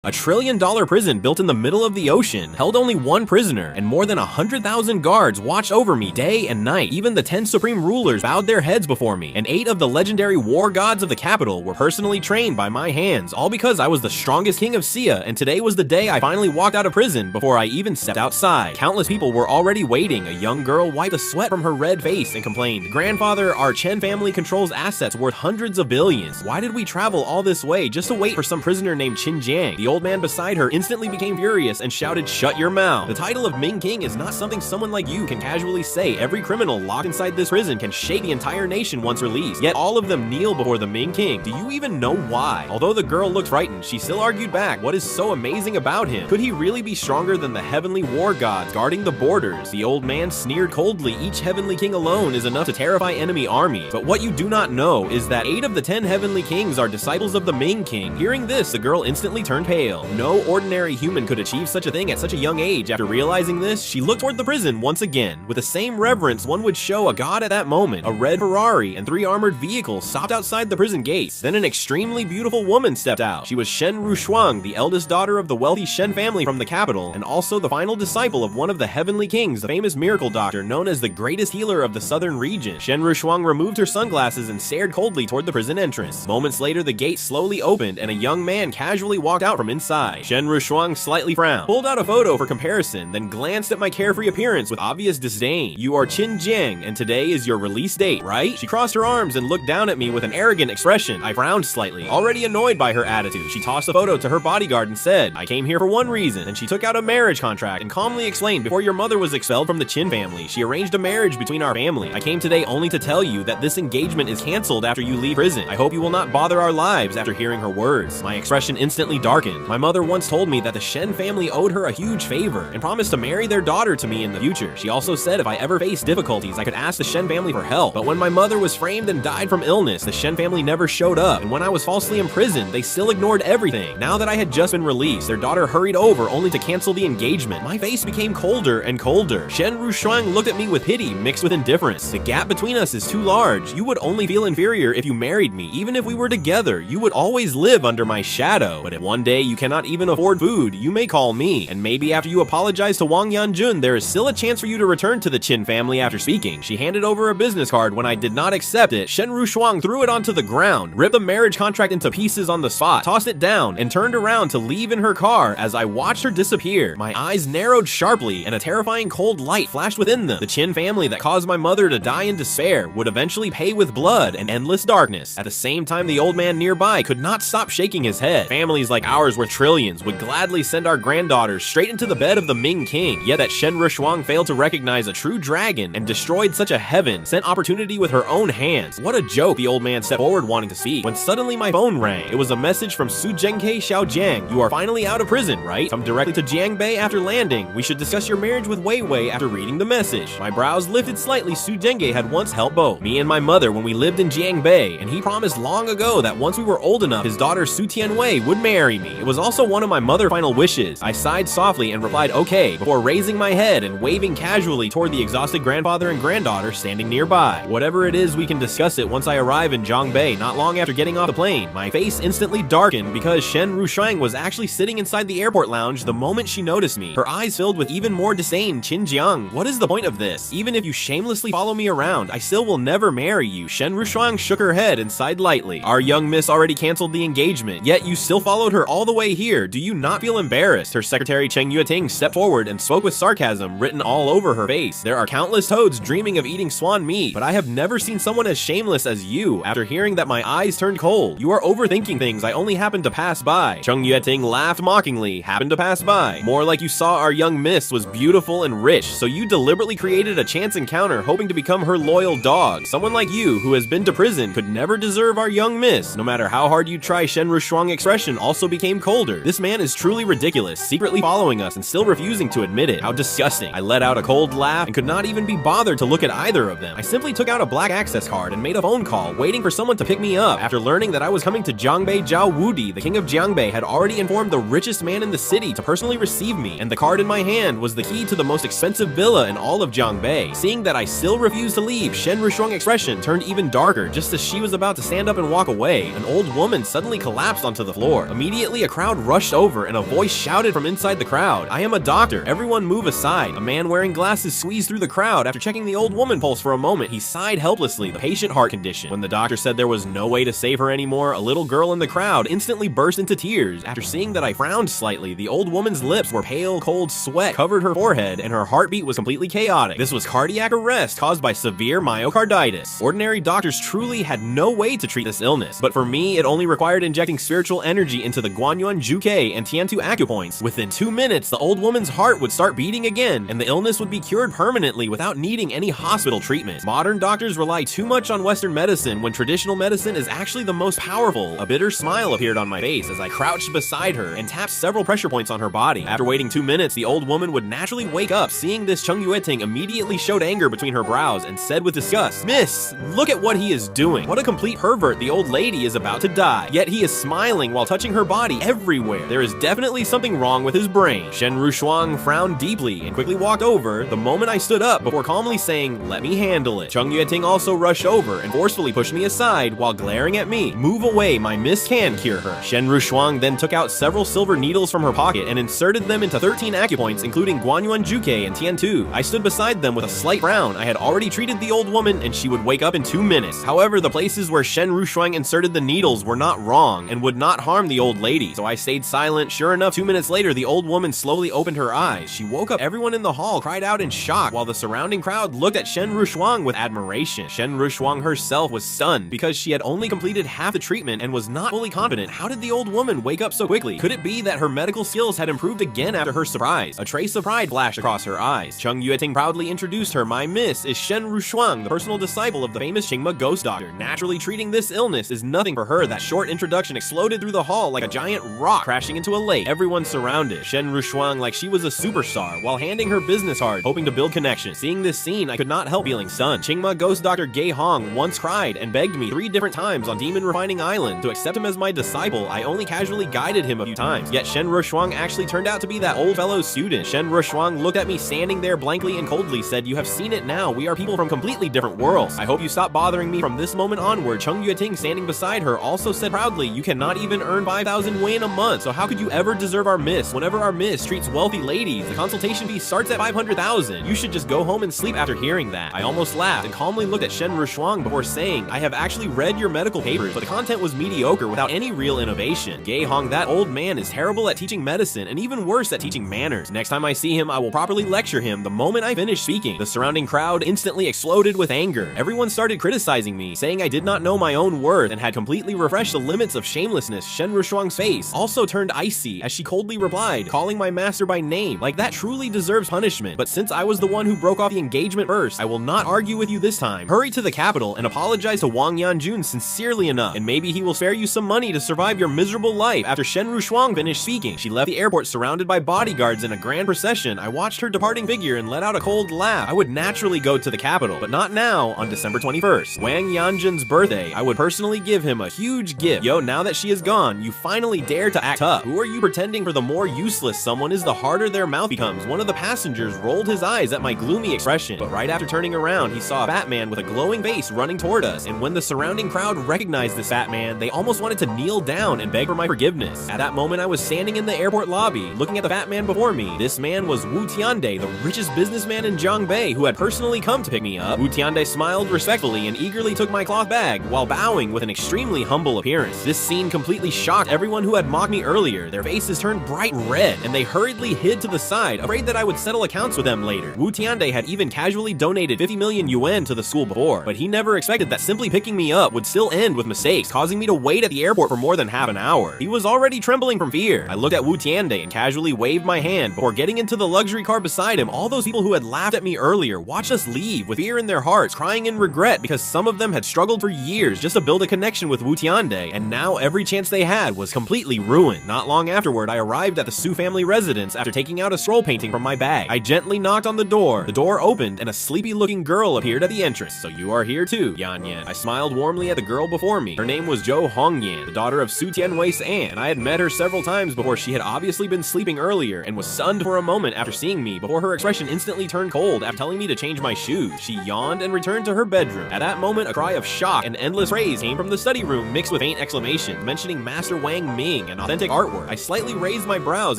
A $1 trillion prison built in the middle of the ocean held only one prisoner, and more than 100,000 guards watched over me day and night. Even the 10 supreme rulers bowed their heads before me, and 8 of the legendary war gods of the capital were personally trained by my hands, all because I was the strongest King of Xia, and today was the day I finally walked out of prison before I even stepped outside. Countless people were already waiting. A young girl wiped the sweat from her red face and complained, "Grandfather, our Chen family controls assets worth hundreds of billions. Why did we travel all this way just to wait for some prisoner named Qin Jiang?" The old man beside her instantly became furious and shouted, "Shut your mouth. The title of Ming King is not something someone like you can casually say. Every criminal locked inside this prison can shake the entire nation once released, yet all of them kneel before the Ming King. Do you even know why?" Although the girl looked frightened, she still argued back, what is so amazing about him? Could he really be stronger than the heavenly war gods guarding the borders? The old man sneered coldly, "Each heavenly king alone is enough to terrify enemy armies. But what you do not know is that 8 of the 10 heavenly kings are disciples of the Ming King." Hearing this, the girl instantly turned pale. No ordinary human could achieve such a thing at such a young age. After realizing this, she looked toward the prison once again. With the same reverence one would show a god at that moment, a red Ferrari and 3 armored vehicles stopped outside the prison gates. Then an extremely beautiful woman stepped out. She was Shen Rushuang, the eldest daughter of the wealthy Shen family from the capital, and also the final disciple of one of the heavenly kings, the famous miracle doctor known as the greatest healer of the southern region. Shen Rushuang removed her sunglasses and stared coldly toward the prison entrance. Moments later, the gate slowly opened and a young man casually walked out from inside. Shen Rushuang slightly frowned, pulled out a photo for comparison, then glanced at my carefree appearance with obvious disdain. "You are Qin Jiang, and today is your release date, right?" She crossed her arms and looked down at me with an arrogant expression. I frowned slightly, already annoyed by her attitude. She tossed the photo to her bodyguard and said, "I came here for one reason." And she took out a marriage contract and calmly explained, "Before your mother was expelled from the Qin family, she arranged a marriage between our family. I came today only to tell you that this engagement is canceled after you leave prison. I hope you will not bother our lives." After hearing her words, my expression instantly darkened. My mother once told me that the Shen family owed her a huge favor and promised to marry their daughter to me in the future. She also said if I ever faced difficulties, I could ask the Shen family for help. But when my mother was framed and died from illness, the Shen family never showed up, and when I was falsely imprisoned, they still ignored everything. Now that I had just been released, their daughter hurried over only to cancel the engagement. My face became colder and colder. Shen Rushuang looked at me with pity mixed with indifference. "The gap between us is too large. You would only feel inferior if you married me. Even if we were together, you would always live under my shadow. But if one day you cannot even afford food, you may call me. And maybe after you apologize to Wang Yanjun, there is still a chance for you to return to the Qin family." After speaking, she handed over a business card. When I did not accept it, Shen Rushuang threw it onto the ground, ripped the marriage contract into pieces on the spot, tossed it down, and turned around to leave in her car. As I watched her disappear, my eyes narrowed sharply and a terrifying cold light flashed within them. The Qin family that caused my mother to die in despair would eventually pay with blood and endless darkness. At the same time, the old man nearby could not stop shaking his head. Families like ours worth trillions would gladly send our granddaughters straight into the bed of the Ming King. Yet that Shen Rushuang failed to recognize a true dragon and destroyed such a heaven, sent opportunity with her own hands. What a joke. The old man stepped forward wanting to speak, when suddenly my phone rang. It was a message from Su Zhengke Xiaojiang. "You are finally out of prison, right? Come directly to Jiangbei after landing. We should discuss your marriage with Wei Wei." After reading the message, my brows lifted slightly. Su Zhengke had once helped both me and my mother when we lived in Jiangbei, and he promised long ago that once we were old enough, his daughter Su Tianwei would marry me. It was also one of my mother's final wishes. I sighed softly and replied okay, before raising my head and waving casually toward the exhausted grandfather and granddaughter standing nearby. "Whatever it is, we can discuss it once I arrive in Jiangbei." Not long after getting off the plane, my face instantly darkened because Shen Rushuang was actually sitting inside the airport lounge the moment she noticed me. Her eyes filled with even more disdain. "Qin Jiang, what is the point of this? Even if you shamelessly follow me around, I still will never marry you." Shen Rushuang shook her head and sighed lightly. "Our young miss already canceled the engagement, yet you still followed her all the way here. Do you not feel embarrassed?" Her secretary Cheng Yueting stepped forward and spoke with sarcasm written all over her face. "There are countless toads dreaming of eating swan meat, but I have never seen someone as shameless as you." After hearing that, my eyes turned cold. "You are overthinking things. I only happened to pass by." Cheng Yueting laughed mockingly. "Happened to pass by? More like you saw our young miss was beautiful and rich, so you deliberately created a chance encounter hoping to become her loyal dog. Someone like you, who has been to prison, could never deserve our young miss." No matter how hard you try, Shen Rushuang's expression also became colder. "This man is truly ridiculous, secretly following us and still refusing to admit it. How disgusting." I let out a cold laugh and could not even be bothered to look at either of them. I simply took out a black access card and made a phone call, waiting for someone to pick me up. After learning that I was coming to Jiangbei, Zhao Wudi, the king of Jiangbei, had already informed the richest man in the city to personally receive me, and the card in my hand was the key to the most expensive villa in all of Jiangbei. Seeing that I still refused to leave, Shen Rushuang's expression turned even darker. Just as she was about to stand up and walk away, an old woman suddenly collapsed onto the floor. Immediately, a crowd rushed over and a voice shouted from inside the crowd, "I am a doctor, everyone move aside." A man wearing glasses squeezed through the crowd. After checking the old woman pulse for a moment, he sighed helplessly, the patient heart condition. When the doctor said there was no way to save her anymore, a little girl in the crowd instantly burst into tears. After seeing that I frowned slightly, the old woman's lips were pale, cold sweat covered her forehead, and her heartbeat was completely chaotic. This was cardiac arrest caused by severe myocarditis. Ordinary doctors truly had no way to treat this illness, but for me, it only required injecting spiritual energy into the Guanyuan Juke and Tiantu acupoints. Within 2 minutes, the old woman's heart would start beating again, and the illness would be cured permanently without needing any hospital treatment. Modern doctors rely too much on Western medicine when traditional medicine is actually the most powerful. A bitter smile appeared on my face as I crouched beside her and tapped several pressure points on her body. After waiting 2 minutes, the old woman would naturally wake up. Seeing this, Cheng Yueting immediately showed anger between her brows and said with disgust, "Miss, look at what he is doing. What a complete pervert. The old lady is about to die. Yet he is smiling while touching her body everywhere. There is definitely something wrong with his brain." Shen Rushuang frowned deeply and quickly walked over the moment I stood up before calmly saying, "Let me handle it." Cheng Yueting also rushed over and forcefully pushed me aside while glaring at me. "Move away, my miss can cure her." Shen Rushuang then took out several silver needles from her pocket and inserted them into 13 acupoints, including Guanyuan Juke and Tiantu. I stood beside them with a slight frown. I had already treated the old woman and she would wake up in 2 minutes. However, the places where Shen Rushuang inserted the needles were not wrong and would not harm the old lady, so I stayed silent. Sure enough, 2 minutes later, the old woman slowly opened her eyes. She woke up. Everyone in the hall cried out in shock, while the surrounding crowd looked at Shen Rushuang with admiration. Shen Rushuang herself was stunned because she had only completed half the treatment and was not fully confident. How did the old woman wake up so quickly? Could it be that her medical skills had improved again after her surprise? A trace of pride flashed across her eyes. Cheng Yueting proudly introduced her. "My miss is Shen Rushuang, the personal disciple of the famous Qingma ghost doctor. Naturally, treating this illness is nothing for her." That short introduction exploded through the hall like a giant rock crashing into a lake. Everyone surrounded Shen Rushuang like she was a superstar while handing her business card, hoping to build connections. Seeing this scene, I could not help feeling stunned. Qingma ghost doctor Gei Hong once cried and begged me 3 different times on Demon Refining Island to accept him as my disciple. I only casually guided him a few times, yet Shen Rushuang actually turned out to be that old fellow student. Shen Rushuang looked at me standing there blankly and coldly said, "You have seen it now. We are people from completely different worlds. I hope you stop bothering me from this moment onward." Cheng Yueting, standing beside her, also said proudly, "You cannot even earn 5,000 yen a month, so how could you ever deserve our miss? Whenever our miss treats wealthy ladies, the consultation fee starts at 500,000. You should just go home and sleep." After hearing that, I almost laughed and calmly looked at Shen Rushuang before saying, "I have actually read your medical papers, but the content was mediocre without any real innovation. Gei Hong, that old man is terrible at teaching medicine and even worse at teaching manners. Next time I see him, I will properly lecture him the moment I finish speaking." The surrounding crowd instantly exploded with anger. Everyone started criticizing me, saying I did not know my own worth and had completely refreshed the limits of shamelessness. Shen Rushuang's face also turned icy as she coldly replied, calling my master by name. Like that truly deserves punishment, but since I was the one who broke off the engagement first, I will not argue with you this time. Hurry to the capital and apologize to Wang Yanjun sincerely enough, and maybe he will spare you some money to survive your miserable life. After Shen Rushuang finished speaking, she left the airport surrounded by bodyguards in a grand procession. I watched her departing figure and let out a cold laugh. I would naturally go to the capital, but not now on December 21st. Wang Yanjun's birthday, I would personally give him a huge gift. Yo, now that she is gone, you finally dare to act tough. Who are you pretending for? The more useless someone is, the harder their mouth becomes. One of the passengers rolled his eyes at my gloomy expression, but right after turning around, he saw a fat man with a glowing face running toward us, and when the surrounding crowd recognized this fat man, they almost wanted to kneel down and beg for my forgiveness. At that moment, I was standing in the airport lobby, looking at the fat man before me. This man was Wu Tiande, the richest businessman in Jiangbei, who had personally come to pick me up. Wu Tiande smiled respectfully and eagerly took my cloth bag, while bowing with an extremely humble appearance. This scene completely shocked everyone who had mocked me earlier. Their faces turned bright red, and they hurriedly hid to the side, afraid that I would settle accounts with them later. Wu Tiande had even casually donated 50 million yuan to the school before, but he never expected that simply picking me up would still end with mistakes, causing me to wait at the airport for more than half an hour. He was already trembling from fear. I looked at Wu Tiande and casually waved my hand before getting into the luxury car beside him. All those people who had laughed at me earlier watched us leave with fear in their hearts, crying in regret because some of them had struggled for years just to build a connection with Wu Tiande, and now every chance they had was completely ruined. Not long afterward, I arrived at the Su family residence after taking out a scroll painting from my bag. I gently knocked on the door opened, and a sleepy-looking girl appeared at the entrance. "So you are here too, Yan Yan." I smiled warmly at the girl before me. Her name was Zhou Hongyan, the daughter of Su Tianwei's aunt, and I had met her several times before. She had obviously been sleeping earlier and was stunned for a moment after seeing me, before her expression instantly turned cold after telling me to change my shoes. She yawned and returned to her bedroom. At that moment, a cry of shock and endless praise came from the study room, mixed with faint exclamations mentioning Master Wang Ming. Ming and authentic artwork. I slightly raised my brows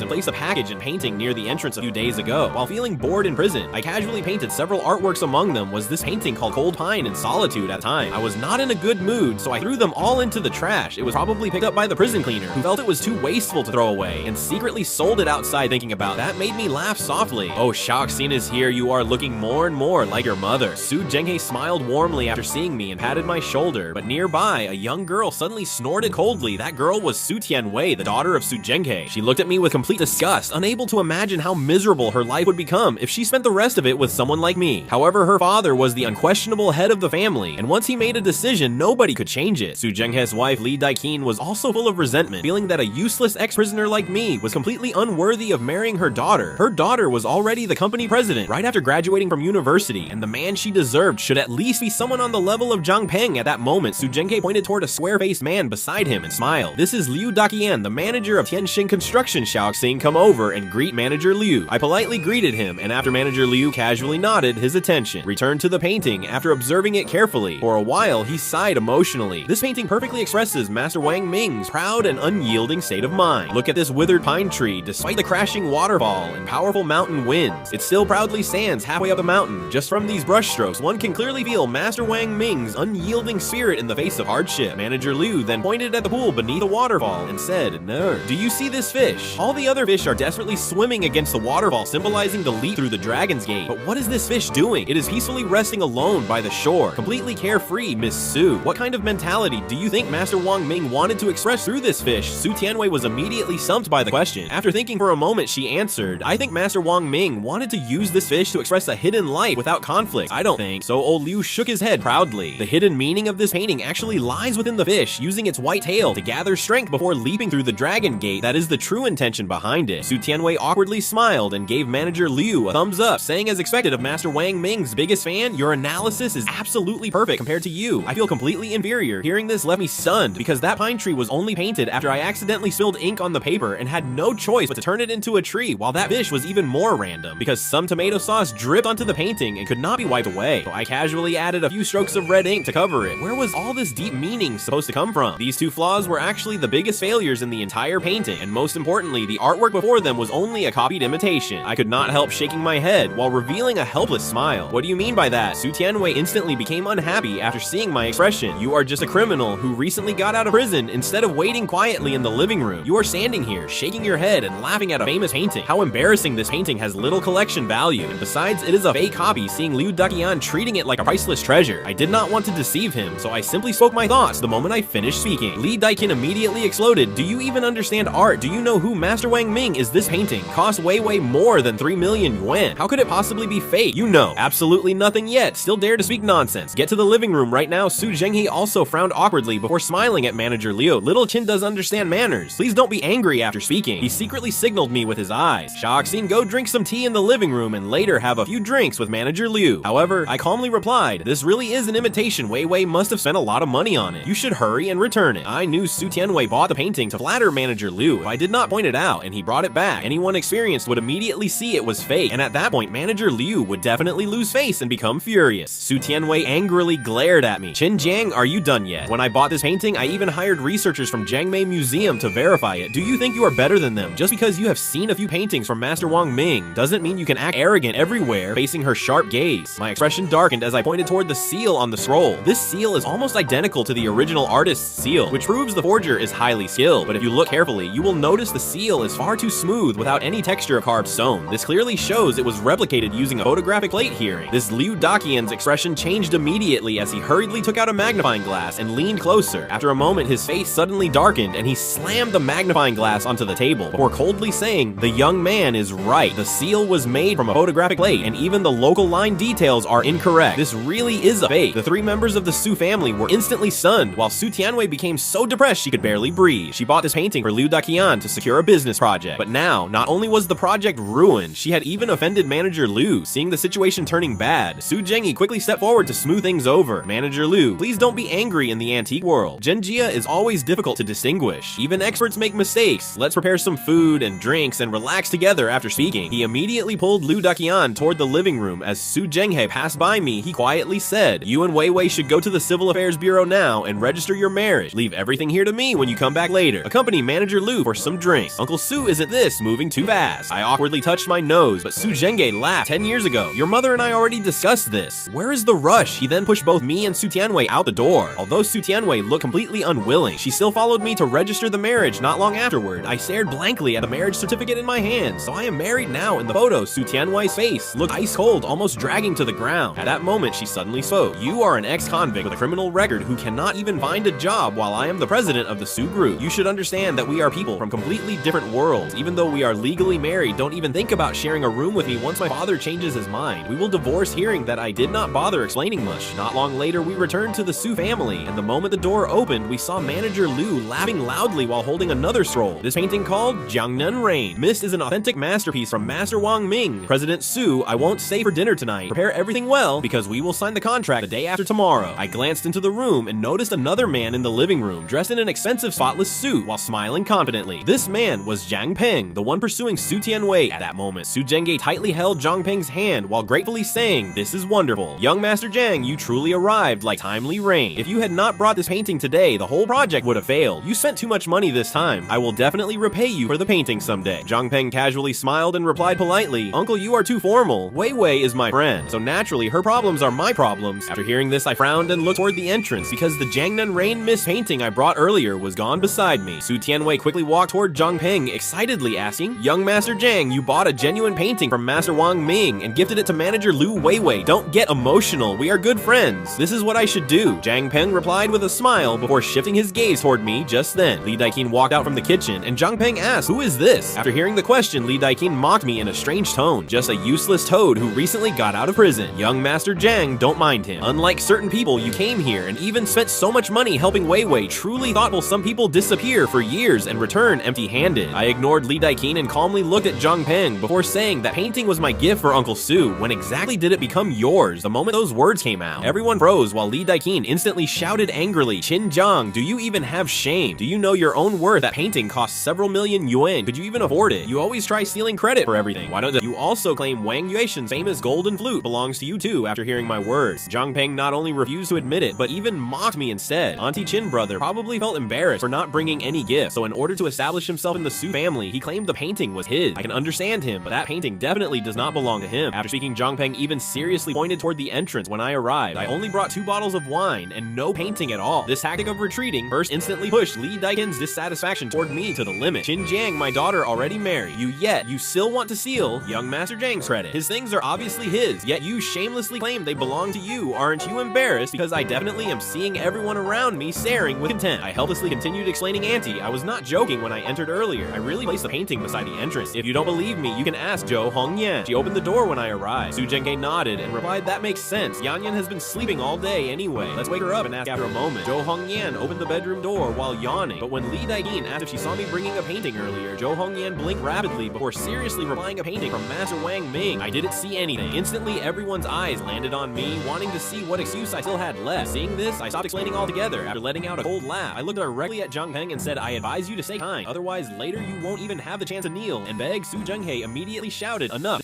and placed a package and painting near the entrance a few days ago. While feeling bored in prison, I casually painted several artworks. Among them was this painting called Cold Pine in Solitude at the time. I was not in a good mood, so I threw them all into the trash. It was probably picked up by the prison cleaner, who felt it was too wasteful to throw away, and secretly sold it outside. Thinking about that made me laugh softly. Oh, Shaoxin is here. You are looking more and more like your mother. Su Zhenghei smiled warmly after seeing me and patted my shoulder, but nearby, a young girl suddenly snorted coldly. That girl was Su Tianwei, the daughter of Su Zhenghei. She looked at me with complete disgust, unable to imagine how miserable her life would become if she spent the rest of it with someone like me. However, her father was the unquestionable head of the family, and once he made a decision, nobody could change it. Su Zhenghei's wife, Li Daiqin, was also full of resentment, feeling that a useless ex-prisoner like me was completely unworthy of marrying her daughter. Her daughter was already the company president right after graduating from university, and the man she deserved should at least be someone on the level of Zhang Peng. At that moment, Su Zhenghei pointed toward a square-faced man beside him and smiled. This is Liu Daqian, the manager of Tianxing Construction. Shaoxing, come over and greet Manager Liu. I politely greeted him, and after Manager Liu casually nodded his attention, returned to the painting after observing it carefully. For a while, he sighed emotionally. This painting perfectly expresses Master Wang Ming's proud and unyielding state of mind. Look at this withered pine tree. Despite the crashing waterfall and powerful mountain winds, it still proudly stands halfway up the mountain. Just from these brushstrokes, one can clearly feel Master Wang Ming's unyielding spirit in the face of hardship. Manager Liu then pointed at the pool beneath the waterfall and said, "No. Do you see this fish? All the other fish are desperately swimming against the waterfall, symbolizing the leap through the Dragon's Gate. But what is this fish doing? It is peacefully resting alone by the shore, completely carefree, Miss Su. What kind of mentality do you think Master Wang Ming wanted to express through this fish?" Su Tianwei was immediately stumped by the question. After thinking for a moment, she answered, "I think Master Wang Ming wanted to use this fish to express a hidden light without conflict." "I don't think so." Old Liu shook his head proudly. The hidden meaning of this painting actually lies within the fish, using its white tail to gather strength before leaping through the Dragon Gate. That is the true intention behind it. Su Tianwei awkwardly smiled and gave Manager Liu a thumbs up, saying as expected of Master Wang Ming's biggest fan, "Your analysis is absolutely perfect compared to you. I feel completely inferior." Hearing this left me stunned, because that pine tree was only painted after I accidentally spilled ink on the paper and had no choice but to turn it into a tree, while that fish was even more random, because some tomato sauce dripped onto the painting and could not be wiped away. So I casually added a few strokes of red ink to cover it. Where was all this deep meaning supposed to come from? These two flaws were actually the biggest failures in the entire painting, and most importantly, the artwork before them was only a copied imitation. I could not help shaking my head while revealing a helpless smile. "What do you mean by that?" Su Tianwei instantly became unhappy after seeing my expression. "You are just a criminal who recently got out of prison. Instead of waiting quietly in the living room, you are standing here, shaking your head and laughing at a famous painting. How embarrassing. This painting has little collection value, and besides, it is a fake copy." Seeing Liu Daqian treating it like a priceless treasure, I did not want to deceive him, so I simply spoke my thoughts the moment I finished speaking. Li Daiqin immediately exploded. "Do you even understand art? Do you know who Master Wang Ming is? This painting costs way more than 3 million yuan. How could it possibly be fake? You know absolutely nothing yet. Still dare to speak nonsense. Get to the living room right now." Su Zhenghei also frowned awkwardly before smiling at Manager Liu. "Little Qin does understand manners. Please don't be angry after speaking." He secretly signaled me with his eyes. "Shaoxin, go drink some tea in the living room and later have a few drinks with Manager Liu." However, I calmly replied, "This really is an imitation. Wei Wei must have spent a lot of money on it. You should hurry and return it." I knew Su Tianwei bought the painting to flatter Manager Liu. If I did not point it out and he brought it back, anyone experienced would immediately see it was fake, and at that point, Manager Liu would definitely lose face and become furious. Su Tianwei angrily glared at me. "Qin Jiang, are you done yet? When I bought this painting, I even hired researchers from Jiangmei Museum to verify it. Do you think you are better than them? Just because you have seen a few paintings from Master Wang Ming doesn't mean you can act arrogant everywhere." Facing her sharp gaze, my expression darkened as I pointed toward the seal on the scroll. This seal is almost identical to the original artist's seal, which proves the forger is highly skilled. But if you look carefully, you will notice the seal is far too smooth without any texture of carved stone. This clearly shows it was replicated using a photographic plate. Hearing this, Liu Daqian's expression changed immediately as he hurriedly took out a magnifying glass and leaned closer. After a moment, his face suddenly darkened and he slammed the magnifying glass onto the table before coldly saying, "The young man is right. The seal was made from a photographic plate, and even the local line details are incorrect. This really is a fake." The three members of the Su family were instantly stunned, while Su Tianwei became so depressed she could barely breathe. She bought this painting for Liu Daqian to secure a business project. But now, not only was the project ruined, she had even offended Manager Liu. Seeing the situation turning bad, Su Zhenghei quickly stepped forward to smooth things over. "Manager Liu, please don't be angry in the antique world. Genjia is always difficult to distinguish. Even experts make mistakes. Let's prepare some food and drinks and relax together." After speaking, he immediately pulled Liu Daqian toward the living room. As Su Zhenghei passed by me, he quietly said, "You and Wei Wei should go to the Civil Affairs Bureau now and register your marriage. Leave everything here to me when you come back later." later, accompany Manager Lu for some drinks. Uncle Su, isn't this moving too fast? I awkwardly touched my nose, but Su Zhenghe laughed. 10 years ago, your mother and I already discussed this. Where is the rush? He then pushed both me and Su Tianwei out the door. Although Su Tianwei looked completely unwilling, she still followed me to register the marriage not long afterward. I stared blankly at the marriage certificate in my hand. So I am married now. In the photo, Su Tianwei's face looked ice cold, almost dragging to the ground. At that moment, she suddenly spoke. You are an ex-convict with a criminal record who cannot even find a job while I am the president of the Su group. You should understand that we are people from completely different worlds. Even though we are legally married, don't even think about sharing a room with me once my father changes his mind. We will divorce. Hearing that, I did not bother explaining much. Not long later, we returned to the Su family, and the moment the door opened, we saw Manager Lu laughing loudly while holding another scroll. This painting called Jiangnan Rain. Mist is an authentic masterpiece from Master Wang Ming. President Su, I won't stay for dinner tonight. Prepare everything well, because we will sign the contract the day after tomorrow. I glanced into the room and noticed another man in the living room, dressed in an expensive spotless suit while smiling confidently. This man was Zhang Peng, the one pursuing Su Tianwei. At that moment, Su Zhenghe tightly held Zhang Peng's hand while gratefully saying, "This is wonderful. Young Master Zhang, you truly arrived like timely rain. If you had not brought this painting today, the whole project would have failed. You spent too much money this time. I will definitely repay you for the painting someday." Zhang Peng casually smiled and replied politely, "Uncle, you are too formal. Wei Wei is my friend, so naturally her problems are my problems." After hearing this, I frowned and looked toward the entrance because the Jiangnan Rain Mist painting I brought earlier was gone beside me. Su Tianwei quickly walked toward Zhang Peng, excitedly asking, "Young Master Zhang, you bought a genuine painting from Master Wang Ming and gifted it to Manager Lu Wei Wei. Don't get emotional. We are good friends. This is what I should do." Zhang Peng replied with a smile before shifting his gaze toward me just then. Li Daiqin walked out from the kitchen, and Zhang Peng asked, "Who is this?" After hearing the question, Li Daiqin mocked me in a strange tone. "Just a useless toad who recently got out of prison. Young Master Zhang, don't mind him. Unlike certain people, you came here and even spent so much money helping Wei Wei. Truly thoughtful. Some people disappear for years and return empty-handed." I ignored Li Daiqin and calmly looked at Zhang Peng before saying, "That painting was my gift for Uncle Su. When exactly did it become yours?" The moment those words came out, everyone froze while Li Daiqin instantly shouted angrily, "Qin Jiang, do you even have shame? Do you know your own worth? That painting cost several million yuan. Could you even afford it? You always try stealing credit for everything. Why don't you also claim Wang Yuexian's famous golden flute belongs to you too?" After hearing my words, Zhang Peng not only refused to admit it, but even mocked me instead. Auntie Qin brother probably felt embarrassed for not bringing any gifts, so in order to establish himself in the Su family, he claimed the painting was his. I can understand him, but that painting definitely does not belong to him. After speaking, Zhang Peng even seriously pointed toward the entrance when I arrived. I only brought 2 bottles of wine and no painting at all. This tactic of retreating first instantly pushed Li Daiqin's dissatisfaction toward me to the limit. "Qin Jiang, my daughter already married. You still want to steal young Master Zhang's credit. His things are obviously his, yet you shamelessly claim they belong to you. Aren't you embarrassed? Because I definitely am seeing everyone around me staring with contempt." I helplessly continued explaining, "Auntie, I was not joking when I entered earlier. I really placed the painting beside the entrance. If you don't believe me, you can ask Zhou Hongyan. She opened the door when I arrived." Su Zhenghe nodded and replied, "That makes sense. Yanyan has been sleeping all day anyway. Let's wake her up and ask." After a moment, Zhou Hongyan opened the bedroom door while yawning. But when Li Daiqin asked if she saw me bringing a painting earlier, Zhou Hongyan blinked rapidly before seriously replying, "A painting from Master Wang Ming. I didn't see anything." Instantly, everyone's eyes landed on me, wanting to see what excuse I still had left. Seeing this, I stopped explaining altogether. After letting out a cold laugh, I looked directly at Zhang Peng and said, "I advise you to stay kind. Otherwise, later you won't even have the chance to kneel and beg." Su Zhenghe immediately shouted, "Enough.